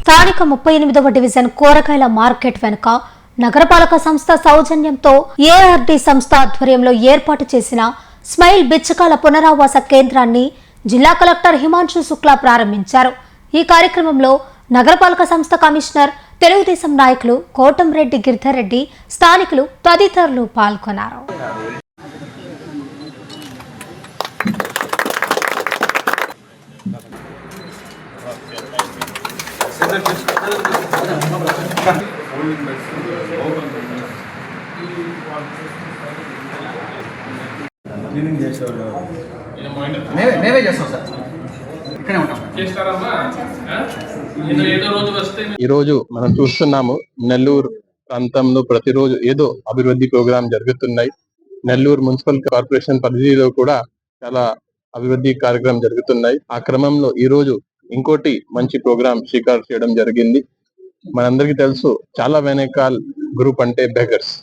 స్థానిక 38వ డివిజన్ కూరగాయల మార్కెట్ వెనుక నగరపాలక సంస్థ సౌజన్యంతో ఏఆర్డి సంస్థ ఆధ్వర్యంలో ఏర్పాటు చేసిన స్మైల్ బిచ్చకాల పునరావాస కేంద్రాన్ని జిల్లా కలెక్టర్ హిమాంశు శుక్లా ప్రారంభించారు. ఈ కార్యక్రమంలో నగరపాలక సంస్థ కమిషనర్, తెలుగుదేశం నాయకులు కోటంరెడ్డి గిరిధర్రెడ్డి, స్థానికులు తదితరులు పాల్గొన్నారు. క్లీనింగ్ చేసేవాళ్ళు మేమే చేస్తాం సార్, ఇక్కడే ఉంటాం. ఈరోజు మనం చూస్తున్నాము నెల్లూరు ప్రాంతంలో ప్రతిరోజు ఏదో అభివృద్ధి ప్రోగ్రాం జరుగుతున్నాయి. నెల్లూరు మున్సిపల్ కార్పొరేషన్ పరిధిలో కూడా చాలా అభివృద్ధి కార్యక్రమం జరుగుతున్నాయి. ఆ క్రమంలో ఈ రోజు ఇంకోటి మంచి ప్రోగ్రాం స్వీకారం చేయడం జరిగింది. మనందరికీ తెలుసు, చాలా వెనకాల గ్రూప్ అంటే బెగర్స్.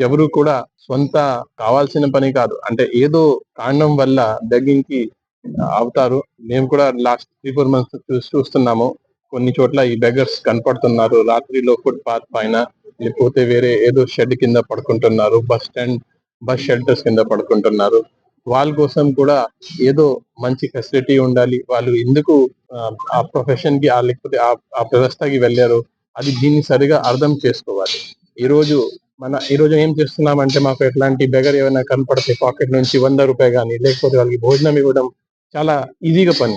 ఎవరు కూడా సొంత కావాల్సిన పని కాదు, అంటే ఏదో కారణం వల్ల బెగ్గింగ్ కి అవుతారు. మేము కూడా లాస్ట్ 3-4 months చూస్తున్నాము. కొన్ని చోట్ల ఈ బెగర్స్ కనపడుతున్నారు. రాత్రిలో ఫుట్ పాత్ పైన, లేకపోతే వేరే ఏదో షెడ్ కింద పడుకుంటున్నారు, బస్ షెల్టర్స్ కింద పడుకుంటున్నారు. వాళ్ళ కోసం కూడా ఏదో మంచి ఫెసిలిటీ ఉండాలి. వాళ్ళు ఎందుకు ఆ ప్రొఫెషన్ కి లేకపోతే ఆ వ్యవస్థకి వెళ్ళారు, అది దీన్ని సరిగా అర్థం చేసుకోవాలి. ఈ రోజు ఏం చేస్తున్నామంటే, మాకు ఎట్లాంటి బెగర్ ఏమైనా కనపడితే పాకెట్ నుంచి 100 రూపాయలు కానీ, లేకపోతే వాళ్ళకి భోజనం ఇవ్వడం చాలా ఈజీగా పని.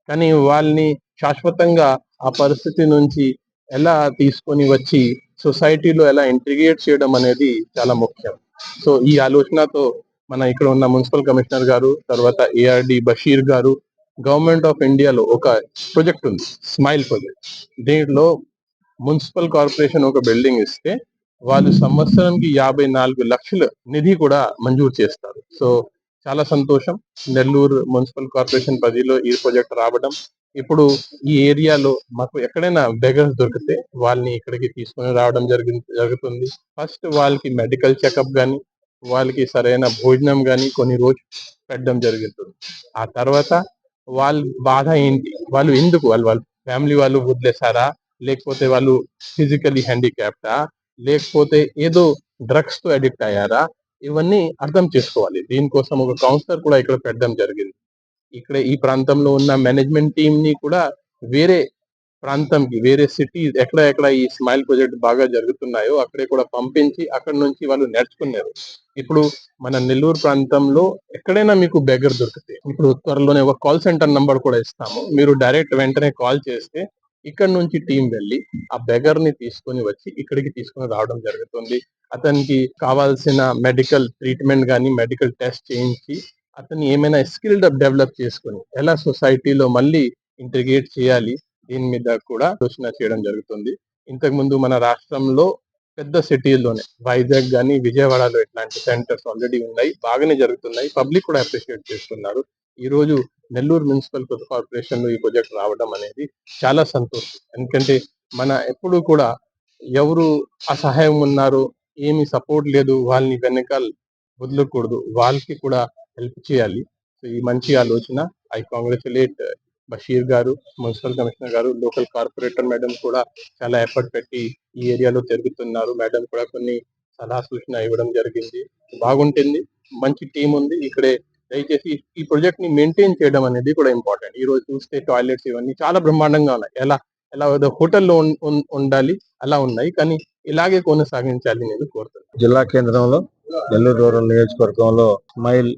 కానీ వాళ్ళని శాశ్వతంగా ఆ పరిస్థితి నుంచి ఎలా తీసుకొని వచ్చి సొసైటీలో ఎలా ఇంటిగ్రేట్ చేయడం అనేది చాలా ముఖ్యం. సో ఈ ఆలోచనతో మన ఇక్కడ ఉన్న మున్సిపల్ కమిషనర్ గారు, తర్వాత ఏఆర్డి బషీర్ గారు, గవర్నమెంట్ ఆఫ్ ఇండియాలో ఒక ప్రాజెక్ట్ ఉంది, స్మైల్ ప్రాజెక్ట్. దీంట్లో మున్సిపల్ కార్పొరేషన్ ఒక బిల్డింగ్ ఇస్తే వాళ్ళు సంవత్సరంకి 54 లక్షల నిధి కూడా మంజూరు చేస్తారు. సో చాలా సంతోషం. నెల్లూరు మున్సిపల్ కార్పొరేషన్ పరిధిలో ఈ ప్రాజెక్ట్ రావడం. ఇప్పుడు ఈ ఏరియాలో మాకు ఎక్కడైనా బెగర్స్ దొరికితే వాళ్ళని ఇక్కడికి తీసుకొని రావడం జరుగుతుంది. ఫస్ట్ వాళ్ళకి మెడికల్ చెకప్ గానీ, వాళ్ళకి సరైన భోజనం గానీ కొన్ని రోజు పెట్టడం జరుగుతుంది. ఆ తర్వాత వాళ్ళ బాధ ఏంటి, వాళ్ళు ఎందుకు వాళ్ళ ఫ్యామిలీ వాళ్ళు వదిలేసారా, లేకపోతే వాళ్ళు ఫిజికలీ హ్యాండిక్యాప్టా, లేకపోతే ఏదో డ్రగ్స్ తో అడిక్ట్ అయ్యారా, ఇవన్నీ అర్థం చేసుకోవాలి. దీనికోసం ఒక కౌన్సిలర్ కూడా ఇక్కడ పెట్టడం జరిగింది. ఇక్కడ ఈ ప్రాంతంలో ఉన్న మేనేజ్మెంట్ టీమ్ ని కూడా వేరే ప్రాంతంకి, వేరే సిటీస్ ఎక్కడ ఈ స్మైల్ ప్రాజెక్ట్ బాగా జరుగుతున్నాయో అక్కడే కూడా పంపించి అక్కడ నుంచి వాళ్ళు నేర్చుకున్నారు. ఇప్పుడు మన నెల్లూరు ప్రాంతంలో ఎక్కడైనా మీకు బెగర్ దొరికితే, ఇప్పుడు త్వరలోనే ఒక కాల్ సెంటర్ నంబర్ కూడా ఇస్తాము. మీరు డైరెక్ట్ వెంటనే కాల్ చేస్తే ఇక్కడ నుంచి టీం వెళ్ళి ఆ బెగర్ ని తీసుకొని వచ్చి ఇక్కడికి తీసుకొని రావడం జరుగుతుంది. అతనికి కావాల్సిన మెడికల్ ట్రీట్మెంట్ కానీ, మెడికల్ టెస్ట్ చేయించి అతన్ని ఏమైనా స్కిల్ డెవలప్ చేసుకొని ఎలా సొసైటీలో మళ్ళీ ఇంటిగ్రేట్ చేయాలి, దీని మీద కూడా ఆలోచన చేయడం జరుగుతుంది. ఇంతకు ముందు మన రాష్ట్రంలో పెద్ద సిటీల్లోనే వైజాగ్ కానీ, విజయవాడలో ఇట్లాంటి సెంటర్స్ ఆల్రెడీ ఉన్నాయి, బాగానే జరుగుతున్నాయి. పబ్లిక్ కూడా అప్రిషియేట్ చేస్తున్నారు. ఈ రోజు నెల్లూరు మున్సిపల్ కార్పొరేషన్ లో ఈ ప్రాజెక్ట్ రావడం అనేది చాలా సంతోషం. ఎందుకంటే మన ఎప్పుడు కూడా ఎవరు అసహాయం ఉన్నారు, ఏమి సపోర్ట్ లేదు, వాళ్ళని వెనకాల వదలకూడదు, వాళ్ళకి కూడా హెల్ప్ చేయాలి. సో ఈ మంచి ఆలోచన. ఐ కాంగ్రాచులేట్ బషీర్ గారు, మున్సిపల్ కమిషనర్ గారు, లోకల్ కార్పొరేటర్ మేడం కూడా చాలా ఎఫర్ట్ పెట్టి ఈ ఏరియాలో తిరుగుతున్నారు. మేడం కూడా కొన్ని సలహా సూచన ఇవ్వడం జరిగింది. బాగుంటుంది, మంచి టీం ఉంది ఇక్కడే. దయచేసి ఈ ప్రాజెక్ట్ ని మెయింటైన్ చేయడం అనేది కూడా ఇంపార్టెంట్. ఈ రోజు చూస్తే టాయిలెట్స్ ఇవన్నీ చాలా బ్రహ్మాండంగా ఉన్నాయి. ఎలా హోటల్లో ఉండాలి అలా ఉన్నాయి, కానీ ఇలాగే కొనసాగించాలి నేను కోరుతున్నాను. జిల్లా కేంద్రంలో నెల్లూరు రూరల్ నియోజకవర్గంలో స్మైల్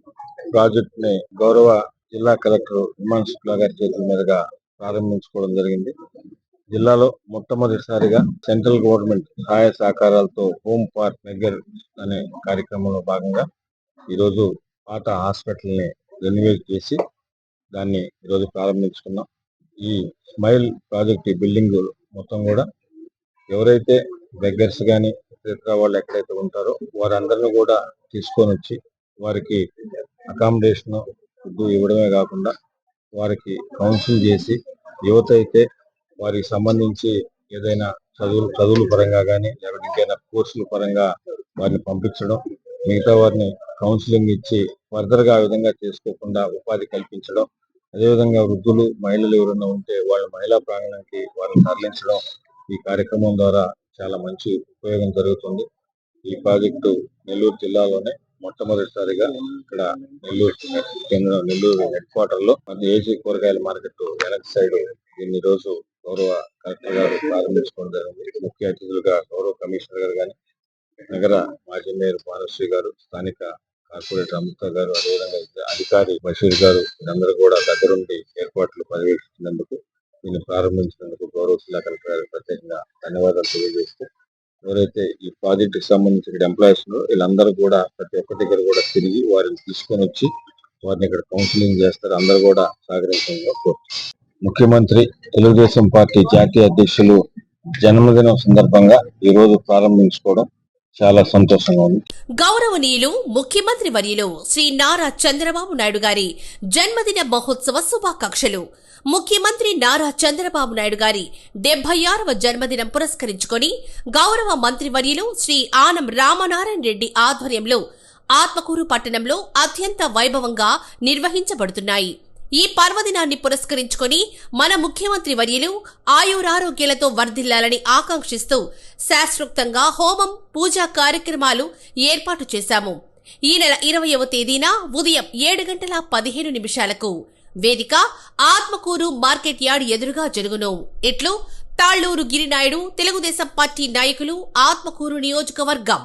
ప్రాజెక్ట్ ని గౌరవ జిల్లా కలెక్టర్ హిమాంశు శుక్లా గారి చేతుల మీదుగా ప్రారంభించుకోవడం జరిగింది. జిల్లాలో మొట్టమొదటిసారిగా సెంట్రల్ గవర్నమెంట్ సహాయ సహకారాలతో హోమ్ ఫార్ బెగ్గర్ అనే కార్యక్రమంలో భాగంగా ఈరోజు పాత హాస్పిటల్ ని రెన్యువేట్ చేసి దాన్ని ఈరోజు ప్రారంభించుకున్నాం. ఈ స్మైల్ ప్రాజెక్ట్ ఈ బిల్డింగ్ మొత్తం కూడా ఎవరైతే బెగ్గర్స్ కానీ, ఇతర వాళ్ళు ఎక్కడైతే ఉంటారో వారందరినీ కూడా తీసుకొని వచ్చి వారికి అకామిడేషన్, ఫుడ్ ఇవ్వడమే కాకుండా వారికి కౌన్సిల్ చేసి, యువత అయితే వారికి సంబంధించి ఏదైనా చదువుల పరంగా కానీ, లేకపోతే ఇంకైనా కోర్సుల పరంగా వారిని పంపించడం, మిగతా వారిని కౌన్సిలింగ్ ఇచ్చి ఫర్దర్ గా ఆ విధంగా చేసుకోకుండా ఉపాధి కల్పించడం, అదేవిధంగా వృద్ధులు మహిళలు ఎవరైనా ఉంటే వాళ్ళ మహిళా ప్రాంగణానికి వారిని తరలించడం ఈ కార్యక్రమం ద్వారా చాలా మంచి ఉపయోగం జరుగుతుంది. ఈ ప్రాజెక్టు నెల్లూరు జిల్లాలోనే మొట్టమొదటిసారిగా ఇక్కడ నెల్లూరు హెడ్ క్వార్టర్ లో మన ఏసీ కూరగాయల మార్కెట్ వెనక సైడ్ దీన్ని రోజు గౌరవ కలెక్టర్ గారు ప్రారంభించుకోవడం జరిగింది. ముఖ్య అతిథులుగా గౌరవ కమిషనర్ గారు కానీ, నగర మాజీ మేయర్ భానుశ్రీ గారు, స్థానిక కార్పొరేటర్ అమృత గారు, అదేవిధంగా అధికారి బషీర్ గారు వీరందరూ కూడా దగ్గరుండి ఏర్పాట్లు పర్యవేక్షించినందుకు, దీన్ని ప్రారంభించినందుకు గౌరవ జిల్లా కలెక్టర్ గారికి ప్రత్యేకంగా ధన్యవాదాలు తెలియజేస్తూ, ఎవరైతే ఈ ప్రాజెక్ట్ కి సంబంధించిన ఎంప్లాయీస్ వీళ్ళందరూ కూడా ప్రతి ఒక్క దగ్గర కూడా తిరిగి వారిని తీసుకొని వచ్చి వారిని ఇక్కడ కౌన్సిలింగ్ చేస్తారు. అందరూ కూడా సహకరించడంలో కోరుతున్నారు. ముఖ్యమంత్రి తెలుగుదేశం పార్టీ జాతీయ అధ్యక్షులు జన్మదినం సందర్భంగా ఈ రోజు ప్రారంభించుకోవడం చాలా సంతోషంగా ఉంది. గౌరవనీయులు ముఖ్యమంత్రి వర్యులు శ్రీ నారా చంద్రబాబు నాయుడు గారి జన్మదిన మహోత్సవ శుభాకాంక్షలు. ముఖ్యమంత్రి నారా చంద్రబాబు నాయుడు గారి 76వ జన్మదినం పురస్కరించుకొని గౌరవ మంత్రివర్యులు శ్రీ ఆనం రామనారాయణ రెడ్డి ఆధ్వర్యంలో ఆత్మకూరు పట్టణంలో అత్యంత వైభవంగా నిర్వహించబడుతున్నాయి. ఈ పర్వదినాన్ని పురస్కరించుకొని మన ముఖ్యమంత్రి వర్యులు ఆయురారోగ్యాలతో వర్ధిల్లాలని ఆకాంక్షిస్తూ శాస్త్రోక్తంగా హోమం, పూజా కార్యక్రమాలు ఏర్పాటు చేశాము. ఈ నెల 20వ తేదీన ఉదయం 7:15 వేదిక ఆత్మకూరు మార్కెట్ యార్డ్ ఎదురుగా జరుగును. ఇట్లు తాళ్లూరు గిరినాయుడు, తెలుగుదేశం పార్టీ నాయకులు, ఆత్మకూరు నియోజకవర్గం.